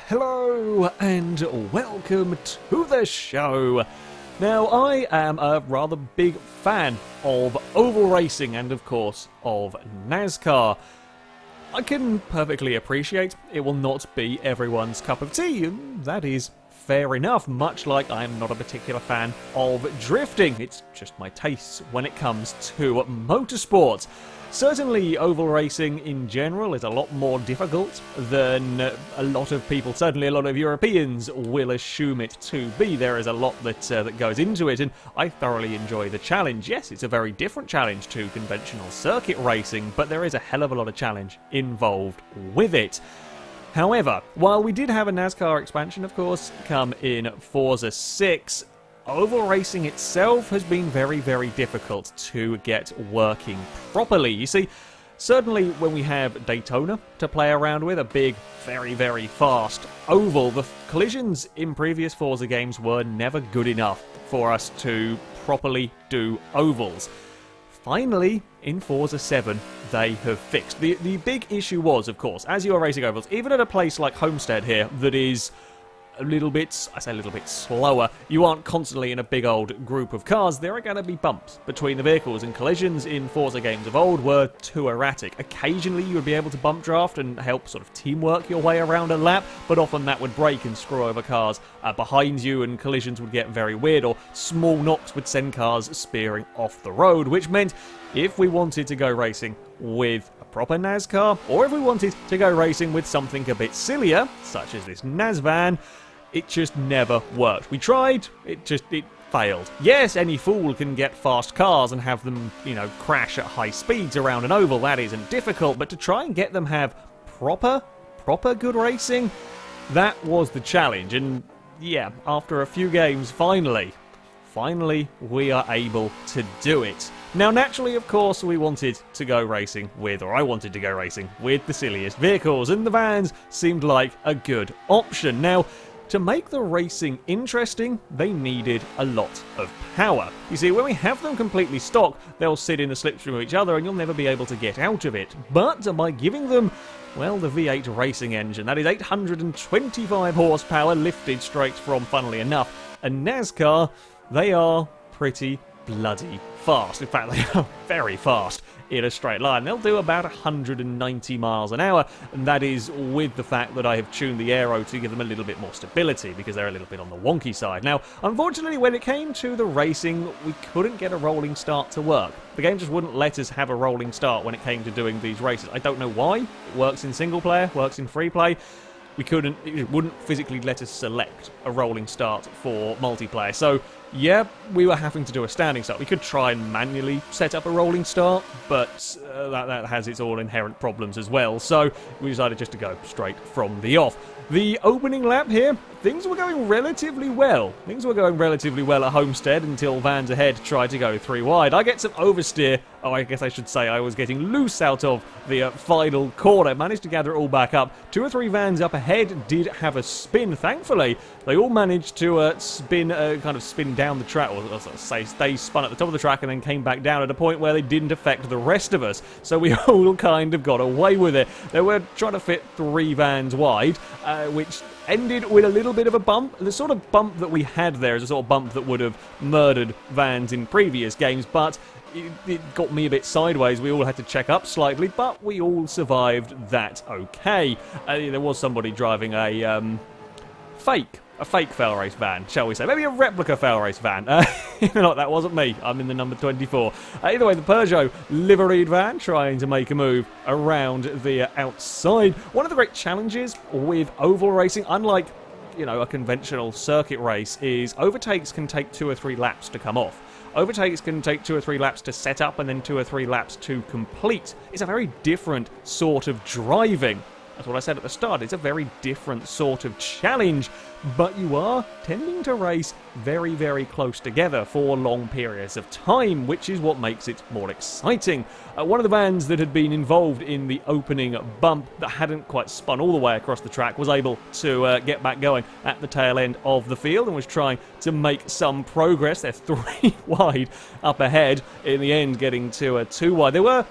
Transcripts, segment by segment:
Hello and welcome to the show. Now, I am a rather big fan of oval racing and, of course, of NASCAR. I can perfectly appreciate it will not be everyone's cup of tea, and that is fair enough, much like I am not a particular fan of drifting. It's just my taste when it comes to motorsport. Certainly, oval racing in general is a lot more difficult than a lot of people, certainly a lot of Europeans, will assume it to be. There is a lot that goes into it, and I thoroughly enjoy the challenge. Yes, it's a very different challenge to conventional circuit racing, but there is a hell of a lot of challenge involved with it. However, while we did have a NASCAR expansion, of course, come in Forza 6, oval racing itself has been very, very difficult to get working properly. You see, certainly when we have Daytona to play around with, a big, very, very fast oval, the collisions in previous Forza games were never good enough for us to properly do ovals. Finally, in Forza 7, they have fixed. The big issue was, of course, as you are racing ovals, even at a place like Homestead here, that is a little bit, I say a little bit slower, you aren't constantly in a big old group of cars, there are going to be bumps between the vehicles, and collisions in Forza games of old were too erratic. Occasionally you would be able to bump draft and help sort of teamwork your way around a lap, but often that would break and screw over cars behind you, and collisions would get very weird, or small knocks would send cars spearing off the road, which meant if we wanted to go racing with a proper NASCAR, or if we wanted to go racing with something a bit sillier, such as this NASVAN, it just never worked. We tried, it failed. Yes, any fool can get fast cars and have them, crash at high speeds around an oval. That isn't difficult, but to try and get them have proper good racing, that was the challenge. And yeah, after a few games, finally, we are able to do it. Now, naturally, of course, we wanted to go racing with, or I wanted to go racing with the silliest vehicles, and the vans seemed like a good option. Now, to make the racing interesting, they needed a lot of power. You see, when we have them completely stock, they'll sit in a slipstream of each other and you'll never be able to get out of it. But by giving them, well, the V8 racing engine, that is 825 horsepower lifted straight from, funnily enough, a NASCAR, they are pretty bloody fast. In fact, they are very fast in a straight line. They'll do about 190 miles an hour, and that is with the fact that I have tuned the aero to give them a little bit more stability, because they're a little bit on the wonky side. Now, unfortunately, when it came to the racing, we couldn't get a rolling start to work. The game just wouldn't let us have a rolling start when it came to doing these races. I don't know why. It works in single player, works in free play. It wouldn't physically let us select a rolling start for multiplayer. So, yeah, we were having to do a standing start. We could try and manually set up a rolling start, but that has its all inherent problems as well. So, we decided just to go straight from the off. The opening lap here, things were going relatively well. Things were going relatively well at Homestead until vans ahead tried to go 3 wide. I get some oversteer. Oh, I guess I should say I was getting loose out of the final corner. Managed to gather it all back up. 2 or 3 vans up ahead did have a spin. Thankfully, they all managed to spin down the track, or say they spun at the top of the track and then came back down at a point where they didn't affect the rest of us. So we all kind of got away with it. They were trying to fit 3 vans wide, which ended with a little bit of a bump. The sort of bump that we had there is a sort of bump that would have murdered vans in previous games, but it got me a bit sideways. We all had to check up slightly, but we all survived that okay. There was somebody driving a fake FailRace van, shall we say. Maybe a replica FailRace van. No, that wasn't me. I'm in the number 24. Either way, the Peugeot liveried van trying to make a move around the outside. One of the great challenges with oval racing, unlike a conventional circuit race, is overtakes can take 2 or 3 laps to come off. Overtakes can take 2 or 3 laps to set up and then 2 or 3 laps to complete. It's a very different sort of driving. That's what I said at the start. It's a very different sort of challenge, but you are tending to race very, very close together for long periods of time, which is what makes it more exciting. One of the vans that had been involved in the opening bump that hadn't quite spun all the way across the track was able to get back going at the tail end of the field and was trying to make some progress. They're 3 wide up ahead, in the end getting to 2 wide. There were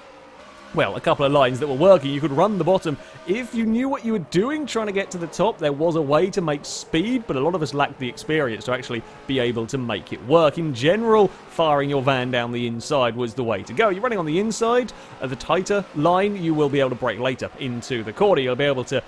well, a couple of lines that were working. You could run the bottom. If you knew what you were doing trying to get to the top, there was a way to make speed, but a lot of us lacked the experience to actually be able to make it work. In general, firing your van down the inside was the way to go. You're running on the inside, the tighter line, you will be able to brake later into the corner. You'll be able to,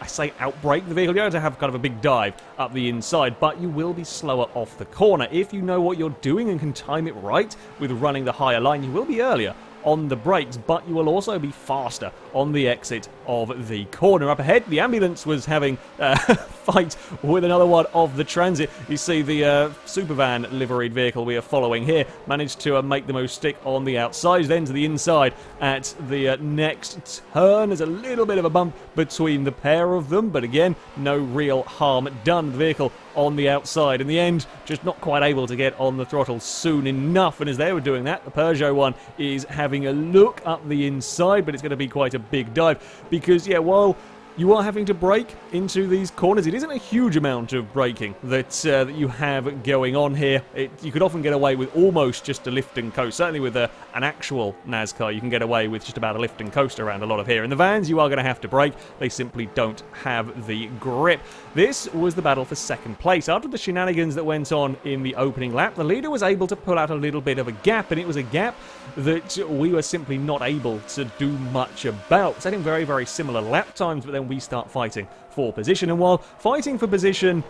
I say outbrake the vehicle. You're going to have kind of a big dive up the inside, but you will be slower off the corner. If you know what you're doing and can time it right with running the higher line, you will be earlier on the brakes, but you will also be faster on the exit of the corner. Up ahead, the ambulance was having a fight with another one of the transit. You see the supervan liveried vehicle we are following here managed to make the move stick on the outside, then to the inside at the next turn. There's a little bit of a bump between the pair of them, but again, no real harm done. The vehicle on the outside. In the end, just not quite able to get on the throttle soon enough, and as they were doing that, the Peugeot one is having a look up the inside, but it's going to be quite a big dive, because, yeah, while you are having to brake into these corners, it isn't a huge amount of braking that you have going on here. You could often get away with almost just a lift and coast. Certainly with an actual NASCAR, you can get away with just about a lift and coast around a lot of here. In the vans, you are going to have to brake. They simply don't have the grip. This was the battle for second place. After the shenanigans that went on in the opening lap, the leader was able to pull out a little bit of a gap, and it was a gap that we were simply not able to do much about. Setting very, very similar lap times, but then we start fighting for position. And while fighting for position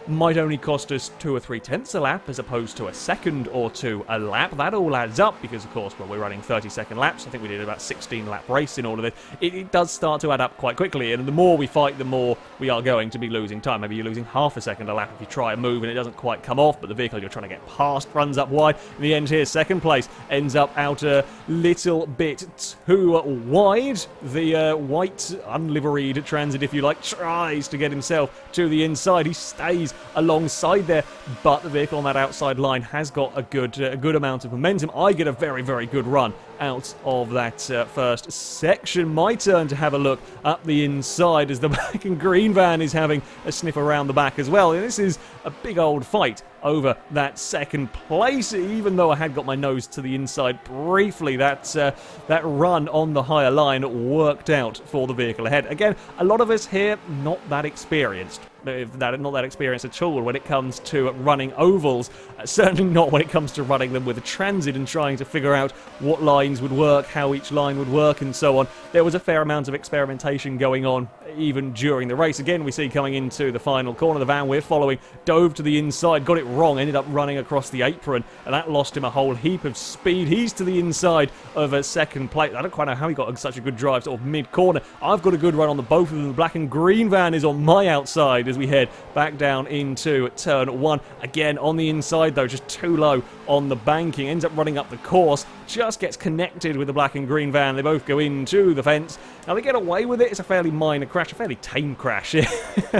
might only cost us 2 or 3 tenths a lap as opposed to a second or two a lap, that all adds up because, of course, well, we're running 30-second laps. I think we did about 16-lap race in all of this. It does start to add up quite quickly, and the more we fight, the more we are going to be losing time. Maybe you're losing half a second a lap if you try a move and it doesn't quite come off, but the vehicle you're trying to get past runs up wide. In the end here, second place ends up out a little bit too wide. The white, unliveried transit, if you like, tries to get himself to the inside. He stays alongside there, but the vehicle on that outside line has got a good amount of momentum. I get a very, very good run out of that first section. My turn to have a look up the inside as the black and green van is having a sniff around the back as well. And this is a big old fight over that second place. Even though I had got my nose to the inside briefly, that run on the higher line worked out for the vehicle ahead. Again, a lot of us here not that experienced. Not that experienced at all when it comes to running ovals. Certainly not when it comes to running them with a transit and trying to figure out what lines would work, how each line would work, and so on. There was a fair amount of experimentation going on even during the race. Again, we see coming into the final corner, the van we're following dove to the inside, got it wrong, ended up running across the apron, and that lost him a whole heap of speed. He's to the inside of a second place. I don't quite know how he got such a good drive sort of mid-corner. I've got a good run on the both of them. The black and green van is on my outside as we head back down into turn 1. Again, on the inside though, just too low on the banking. Ends up running up the course, just gets connected with the black and green van. They both go into the fence. Now they get away with it. It's a fairly minor crash, a fairly tame crash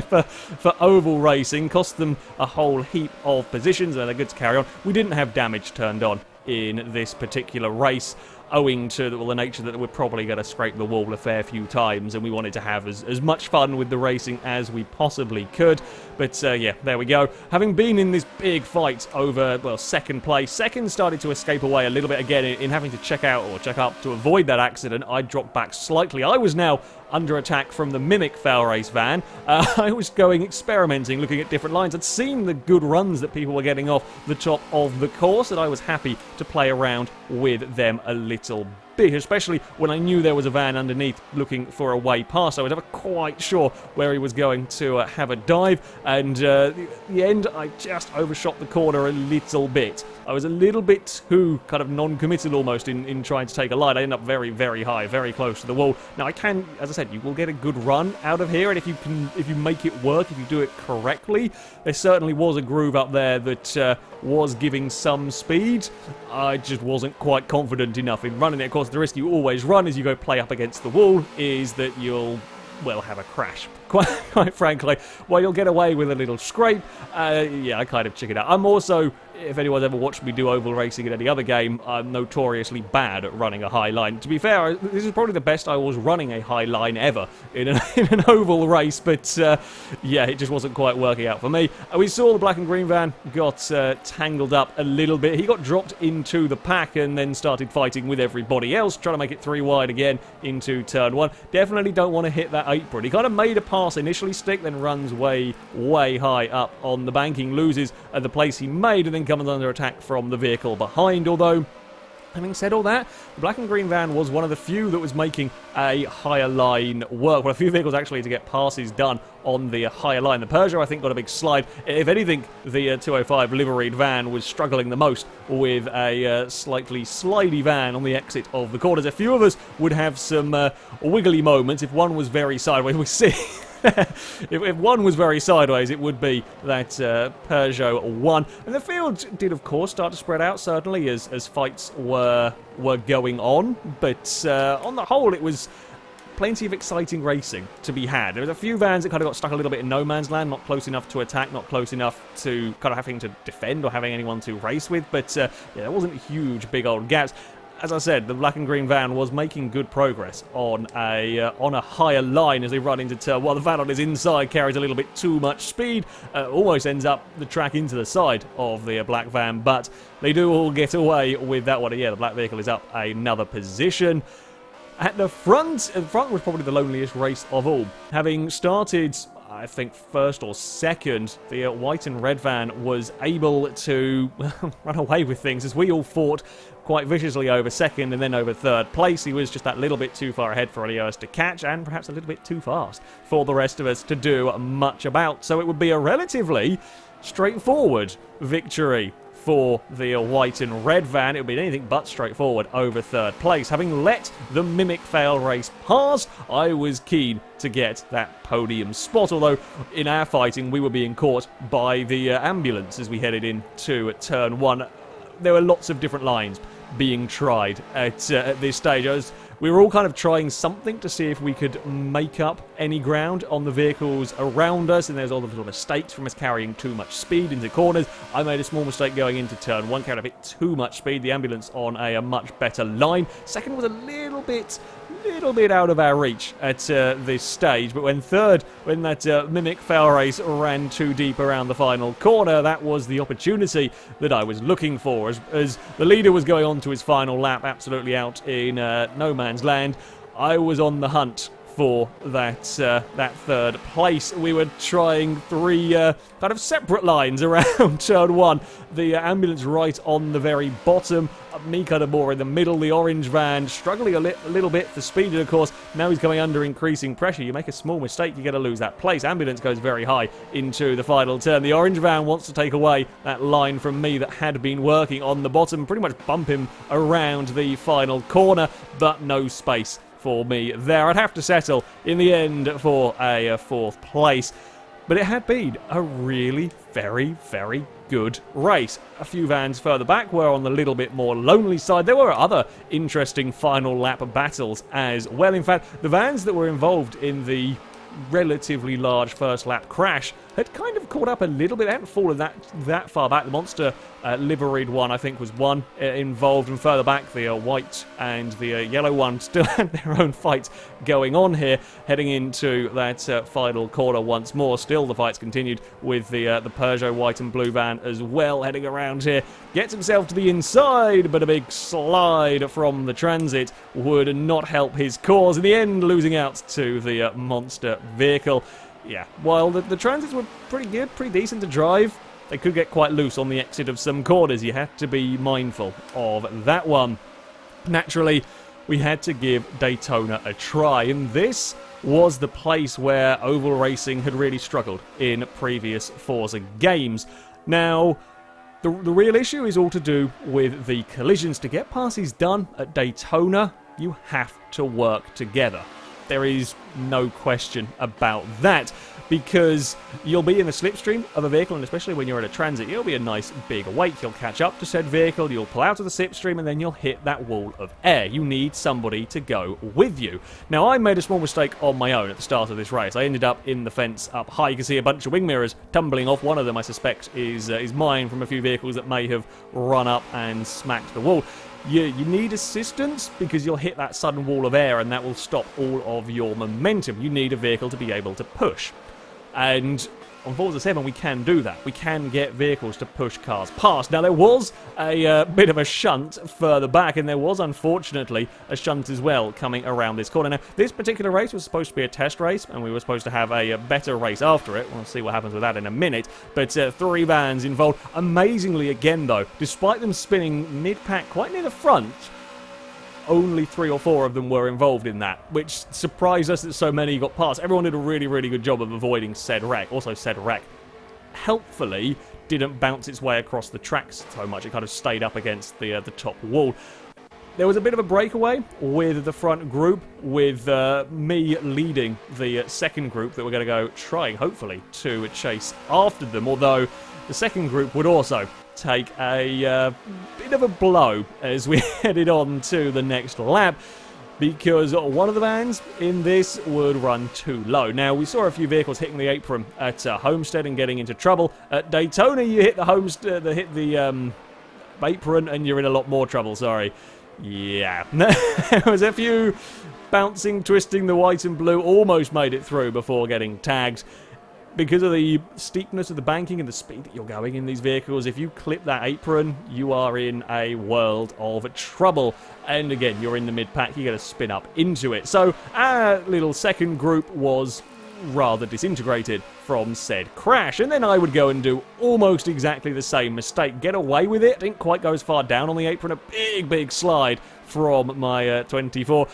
for oval racing. Cost them a whole heap of positions, and they're good to carry on. We didn't have damage turned on in this particular race, owing to the nature that we're probably going to scrape the wall a fair few times, and we wanted to have as much fun with the racing as we possibly could. But yeah, there we go. Having been in this big fight over, well, second place, second started to escape away a little bit again in having to check out or check up to avoid that accident. I dropped back slightly. I was now under attack from the mimic FailRace van. I was experimenting, looking at different lines. I'd seen the good runs that people were getting off the top of the course, and I was happy to play around with them a little bit, especially when I knew there was a van underneath looking for a way past. I was never quite sure where he was going to have a dive, and at the end I just overshot the corner a little bit. I was a little bit too kind of non-committal almost in trying to take a line. I ended up very, very high, very close to the wall. Now I can, as I said, you will get a good run out of here, and if you make it work, if you do it correctly, there certainly was a groove up there that was giving some speed. I just wasn't quite confident enough in running it. Of course, the risk you always run as you go play up against the wall is that you'll, well, have a crash. Quite frankly, while you'll get away with a little scrape, yeah, I kind of chicken out. I'm also if anyone's ever watched me do oval racing in any other game, I'm notoriously bad at running a high line. To be fair, this is probably the best I was running a high line ever in an oval race, but yeah, it just wasn't quite working out for me. We saw the black and green van got tangled up a little bit. He got dropped into the pack and then started fighting with everybody else, trying to make it 3 wide again into turn 1. Definitely don't want to hit that apron. He kind of made a pass, initially stick, then runs way, way high up on the banking, loses at the place he made, and then comes under attack from the vehicle behind. Although, having said all that, the black and green van was one of the few that was making a higher line work. Well, a few vehicles actually to get passes done on the higher line. The Peugeot, I think, got a big slide. If anything, the 205 liveried van was struggling the most with a slightly slidey van on the exit of the corners. A few of us would have some wiggly moments if one was very sideways. We see... if one was very sideways, it would be that Peugeot 1. And the field did, of course, start to spread out, certainly, as fights were going on. But on the whole, it was plenty of exciting racing to be had. There was a few vans that kind of got stuck a little bit in no man's land, not close enough to attack, not close enough to kind of having to defend or having anyone to race with. But yeah, there wasn't huge, big old gaps. As I said, the black and green van was making good progress on a higher line as they run into turn 1. The van on his inside carries a little bit too much speed, almost ends up the track into the side of the black van, but they do all get away with that one. And yeah, the black vehicle is up another position. At the front was probably the loneliest race of all. Having started, I think, first or second, the white and red van was able to run away with things as we all fought quite viciously over second and then over third place. He was just that little bit too far ahead for any of us to catch, and perhaps a little bit too fast for the rest of us to do much about. So it would be a relatively straightforward victory for the white and red van. It would be anything but straightforward over third place. Having let the Mimic FailRace pass, I was keen to get that podium spot, although in our fighting we were being caught by the ambulance as we headed into turn 1. There were lots of different lines being tried at this stage. We were all kind of trying something to see if we could make up any ground on the vehicles around us, and there's all the little mistakes from us carrying too much speed into corners. I made a small mistake going into turn 1, carried a bit too much speed, the ambulance on a much better line. Second was a little bit out of our reach at this stage, but when that Mimic FailRace ran too deep around the final corner, that was the opportunity that I was looking for. As the leader was going on to his final lap, absolutely out in no man's land, I was on the hunt for that third place. We were trying 3 kind of separate lines around turn 1. The ambulance right on the very bottom, me kind of more in the middle, the orange van struggling a little bit for speed, and of course now he's coming under increasing pressure. You make a small mistake, you're going to lose that place. Ambulance goes very high into the final turn. The orange van wants to take away that line from me that had been working on the bottom, pretty much bump him around the final corner, but no space for me there. I'd have to settle in the end for a 4th place. But it had been a really very, very good race. A few vans further back were on the little bit more lonely side. There were other interesting final lap battles as well. In fact, the vans that were involved in the relatively large first lap crash had kind of caught up a little bit. They hadn't fallen that far back. The monster liveried one, I think, was one involved, and further back the white and the yellow one still had their own fight going on here, heading into that final corner once more. Still the fights continued with the Peugeot white and blue van as well, heading around here. Gets himself to the inside, but a big slide from the Transit would not help his cause. In the end, losing out to the monster vehicle. Yeah, while the Transits were pretty good, pretty decent to drive, they could get quite loose on the exit of some corners. You had to be mindful of that one. Naturally, we had to give Daytona a try, and this was the place where oval racing had really struggled in previous Forza games. Now, the real issue is all to do with the collisions. To get passes done at Daytona, you have to work together. There is no question about that, because you'll be in the slipstream of a vehicle, and especially when you're at a transit, you'll be a nice big wake. You'll catch up to said vehicle, you'll pull out of the slipstream, and then you'll hit that wall of air. You need somebody to go with you. Now, I made a small mistake on my own at the start of this race. I ended up in the fence up high. You can see a bunch of wing mirrors tumbling off. One of them, I suspect, is mine from a few vehicles that may have run up and smacked the wall. You need assistance, because you'll hit that sudden wall of air, and that will stop all of your momentum. You need a vehicle to be able to push. And on Forza 7, we can do that. We can get vehicles to push cars past. Now, there was a bit of a shunt further back, and there was, unfortunately, a shunt as well coming around this corner. Now, this particular race was supposed to be a test race, and we were supposed to have a better race after it. We'll see what happens with that in a minute. But 3 vans involved. Amazingly, again, though, despite them spinning mid-pack quite near the front, only 3 or 4 of them were involved in that, which surprised us that so many got past. Everyone did a really, really good job of avoiding said wreck. Also, said wreck, helpfully, didn't bounce its way across the tracks so much. It kind of stayed up against the top wall. There was a bit of a breakaway with the front group, with me leading the second group that we're going to go trying, hopefully, to chase after them, although the second group would also take a bit of a blow as we headed on to the next lap, because one of the vans in this would run too low. Now, we saw a few vehicles hitting the apron at Homestead and getting into trouble. At Daytona, you hit the apron and you're in a lot more trouble, sorry. Yeah, there was a few bouncing, twisting. The white and blue almost made it through before getting tagged. Because of the steepness of the banking and the speed that you're going in these vehicles, if you clip that apron, you are in a world of trouble. And again, you're in the mid-pack, you get to spin up into it. So our little second group was rather disintegrated from said crash. And then I would go and do almost exactly the same mistake. Get away with it. Didn't quite go as far down on the apron. A big, big slide from my 24.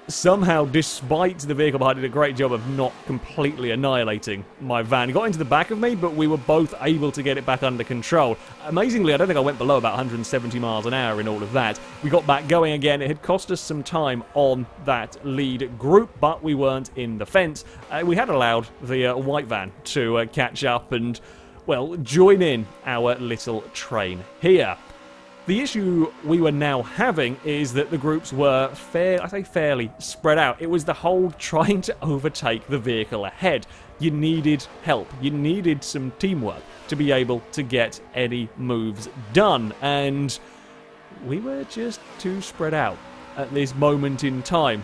Somehow, despite the vehicle behind, did a great job of not completely annihilating my van. It got into the back of me, but we were both able to get it back under control. Amazingly, I don't think I went below about 170 miles an hour in all of that. We got back going again. It had cost us some time on that lead group, but we weren't in the fence. We had allowed the white van to catch up and, well, join in our little train here. The issue we were now having is that the groups were fairly spread out. It was the whole trying to overtake the vehicle ahead. You needed help. You needed some teamwork to be able to get any moves done. And we were just too spread out at this moment in time.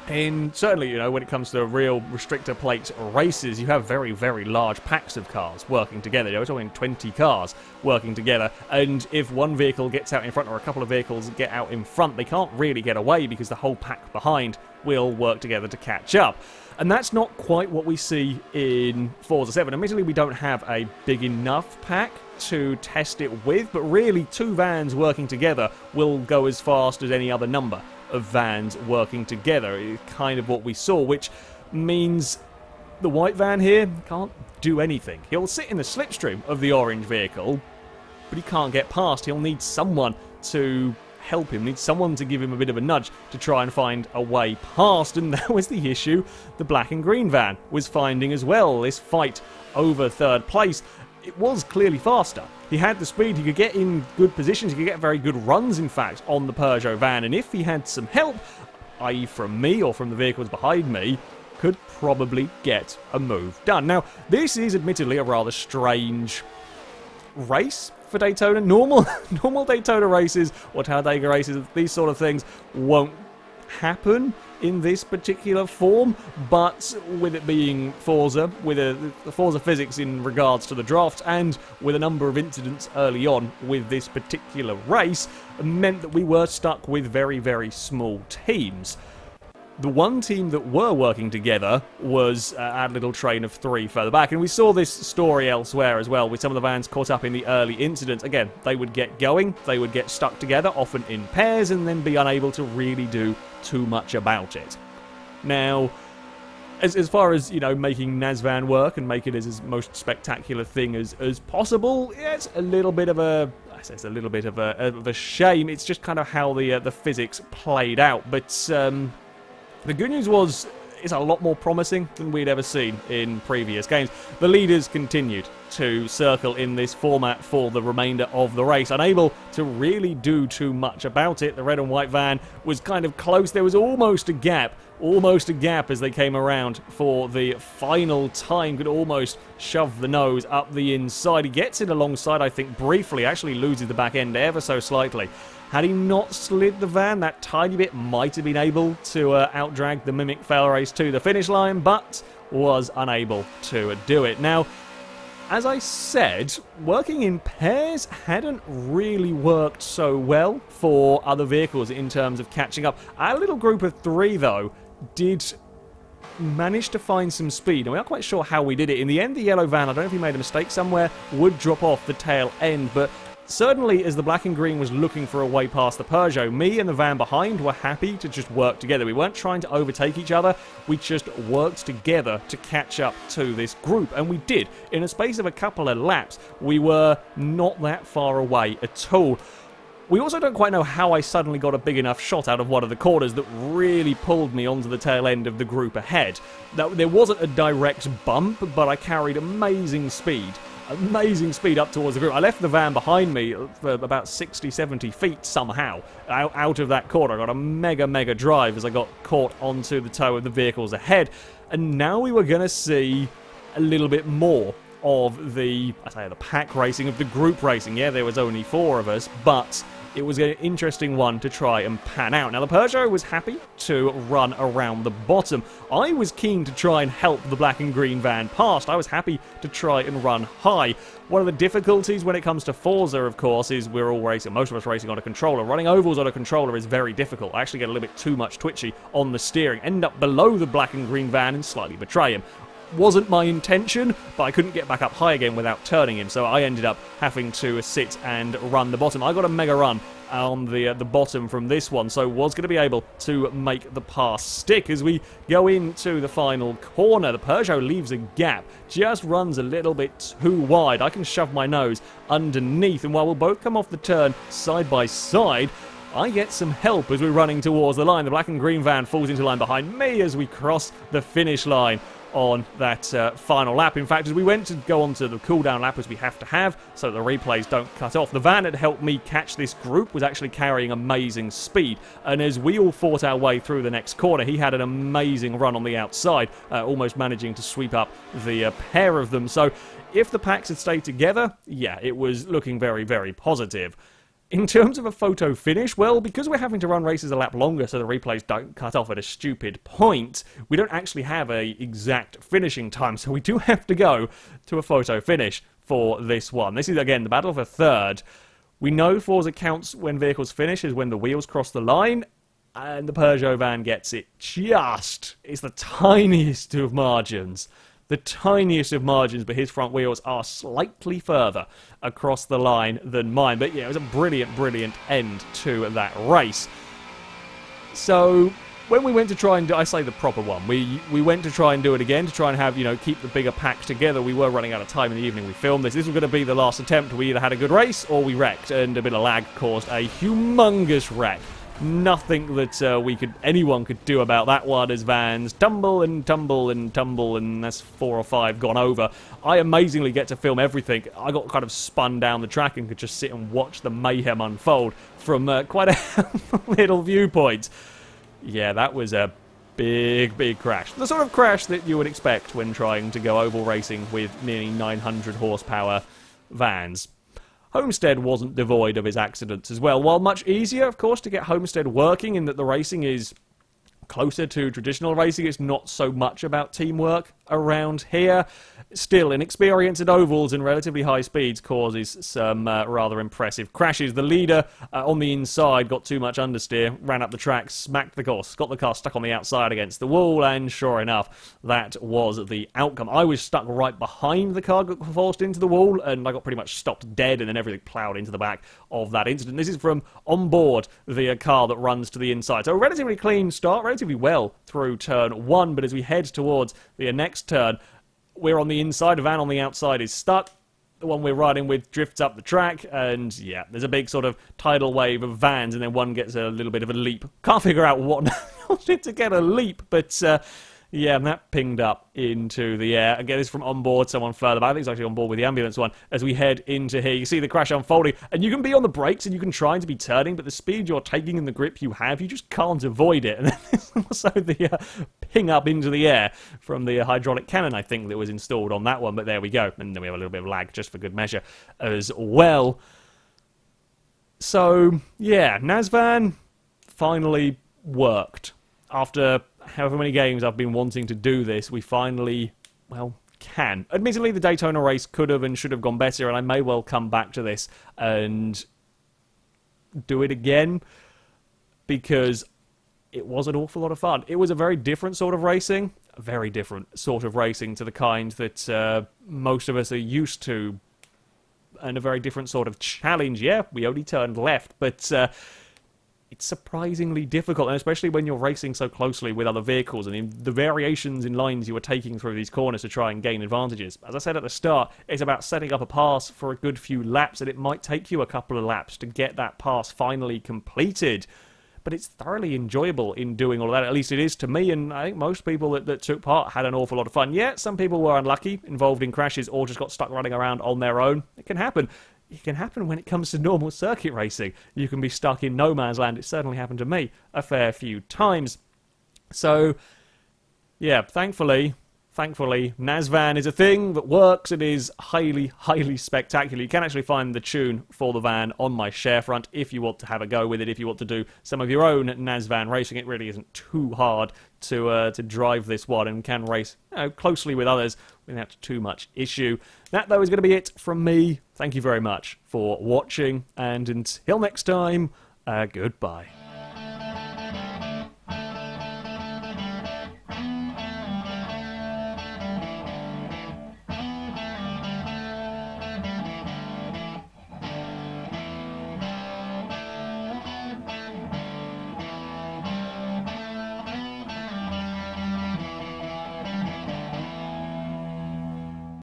And certainly, you know, when it comes to real restrictor plate races, you have very, very large packs of cars working together. You're talking 20 cars working together. And if one vehicle gets out in front or a couple of vehicles get out in front, they can't really get away because the whole pack behind will work together to catch up. And that's not quite what we see in Forza 7. Admittedly, we don't have a big enough pack to test it with, but really 2 vans working together will go as fast as any other number of vans working together. It's kind of what we saw, which means the white van here can't do anything. He'll sit in the slipstream of the orange vehicle, but he can't get past. He'll need someone to help him, need someone to give him a bit of a nudge to try and find a way past, and that was the issue the black and green van was finding as well. This fight over third place, it was clearly faster. He had the speed, he could get in good positions, he could get very good runs, in fact, on the Peugeot van, and if he had some help, i.e. from me or from the vehicles behind me, could probably get a move done. Now, this is admittedly a rather strange race for Daytona. Normal Daytona races or Talladega races, these sort of things won't happen in this particular form, but with it being Forza, with the Forza physics in regards to the draft, and with a number of incidents early on with this particular race, meant that we were stuck with very, very small teams. The one team that were working together was our little train of 3 further back, and we saw this story elsewhere as well, with some of the vans caught up in the early incidents. Again, they would get going, they would get stuck together, often in pairs, and then be unable to really do too much about it. Now, as far as, you know, making NASVAN work and make it as most spectacular thing as possible, yeah, it's a little bit of a... It's a little bit of a shame. It's just kind of how the physics played out, but The good news was, it's a lot more promising than we'd ever seen in previous games. The leaders continued to circle in this format for the remainder of the race, unable to really do too much about it. The red and white van was kind of close. There was almost a gap as they came around for the final time. Could almost shove the nose up the inside. He gets it alongside, I think, briefly. Actually loses the back end ever so slightly. Had he not slid the van that tiny bit, might have been able to outdrag the Mimic FailRace to the finish line, but was unable to do it. Now, as I said, working in pairs hadn't really worked so well for other vehicles in terms of catching up. Our little group of 3, though, did manage to find some speed, and we aren't quite sure how we did it. In the end, the yellow van, I don't know if he made a mistake somewhere, would drop off the tail end, but certainly, as the black and green was looking for a way past the Peugeot, me and the van behind were happy to just work together. We weren't trying to overtake each other, we just worked together to catch up to this group, and we did. In a space of a couple of laps, we were not that far away at all. We also don't quite know how I suddenly got a big enough shot out of one of the corners that really pulled me onto the tail end of the group ahead. Now, there wasn't a direct bump, but I carried amazing speed up towards the group. I left the van behind me for about 60, 70 feet somehow out of that corner. I got a mega drive as I got caught onto the toe of the vehicles ahead, and now we were going to see a little bit more of the pack racing, of the group racing. Yeah, there was only 4 of us, but it was an interesting one to try and pan out. Now, the Peugeot was happy to run around the bottom. I was keen to try and help the black and green van past. I was happy to try and run high. One of the difficulties when it comes to Forza, of course, is we're all racing, most of us racing on a controller. Running ovals on a controller is very difficult. I actually get a little bit too much twitchy on the steering, end up below the black and green van and slightly betray him. Wasn't my intention, but I couldn't get back up high again without turning him, so I ended up having to sit and run the bottom. I got a mega run on the bottom from this one, so was going to be able to make the pass stick. As we go into the final corner, the Peugeot leaves a gap, just runs a little bit too wide. I can shove my nose underneath, and while we'll both come off the turn side by side, I get some help as we're running towards the line. The black and green van falls into line behind me as we cross the finish line on that final lap. In fact, as we went to go on to the cooldown lap, as we have to have, so the replays don't cut off, the van that helped me catch this group was actually carrying amazing speed, and as we all fought our way through the next corner, he had an amazing run on the outside, almost managing to sweep up the pair of them. So if the packs had stayed together, yeah, it was looking very positive. In terms of a photo finish, well, because we're having to run races a lap longer so the replays don't cut off at a stupid point, we don't actually have a exact finishing time, so we do have to go to a photo finish for this one. This is, again, the battle for third. We know Forza counts when vehicles finish is when the wheels cross the line, and the Peugeot van gets it just. It's the tiniest of margins. The tiniest of margins, but his front wheels are slightly further across the line than mine. But yeah, it was a brilliant end to that race. So when we went to try and do, I say the proper one, we went to try and do it again, to try and have, keep the bigger pack together. We were running out of time in the evening we filmed this. This was going to be the last attempt. We either had a good race or we wrecked, and a bit of lag caused a humongous wreck. Nothing that anyone could do about that one, as vans tumble, and that's 4 or 5 gone over. I amazingly get to film everything. I got kind of spun down the track and could just sit and watch the mayhem unfold from quite a little viewpoint. Yeah, that was a big crash. The sort of crash that you would expect when trying to go oval racing with nearly 900 horsepower vans. Homestead wasn't devoid of his accidents as well. While much easier, of course, to get Homestead working in that the racing is closer to traditional racing, it's not so much about teamwork around here. Still, inexperience at ovals and relatively high speeds causes some rather impressive crashes. The leader on the inside got too much understeer, ran up the track, smacked the course, got the car stuck on the outside against the wall, and sure enough, that was the outcome. I was stuck right behind the car, got forced into the wall, and I got pretty much stopped dead, and then everything ploughed into the back of that incident. This is from on board the car that runs to the inside. So a relatively clean start, relatively well through turn 1, but as we head towards the next turn, we're on the inside, a van on the outside is stuck. the one we're riding with drifts up the track, and yeah, there's a big sort of tidal wave of vans, and then one gets a little bit of a leap. Can't figure out what caused it to get a leap, but yeah, and that pinged up into the air. Again, this is from onboard, someone further back. I think it's actually on board with the ambulance one. As we head into here, you see the crash unfolding, and you can be on the brakes, and you can try to be turning, but the speed you're taking and the grip you have, you just can't avoid it. And then there's also the ping up into the air from the hydraulic cannon, I think, that was installed on that one. But there we go. And then we have a little bit of lag, just for good measure, as well. So, yeah, NASVAN finally worked. After however many games I've been wanting to do this, we finally, well, can. Admittedly, the Daytona race could have and should have gone better, and I may well come back to this and do it again, because it was an awful lot of fun. It was a very different sort of racing, to the kind that most of us are used to, and a very different sort of challenge. Yeah, we only turned left, but it's surprisingly difficult, and especially when you're racing so closely with other vehicles, and the variations in lines you are taking through these corners to try and gain advantages. As I said at the start, it's about setting up a pass for a good few laps, and it might take you a couple of laps to get that pass finally completed. But it's thoroughly enjoyable in doing all of that. At least it is to me, and I think most people that took part had an awful lot of fun. Yeah, some people were unlucky, involved in crashes, or just got stuck running around on their own. It can happen. It can happen when it comes to normal circuit racing. You can be stuck in no man's land. It certainly happened to me a fair few times. So, yeah, thankfully, NASVAN is a thing that works. It is highly, highly spectacular. You can actually find the tune for the van on my sharefront if you want to have a go with it, if you want to do some of your own NASVAN racing. It really isn't too hard to drive this one, and can race closely with others without too much issue. That, though, is going to be it from me. Thank you very much for watching, and until next time, goodbye.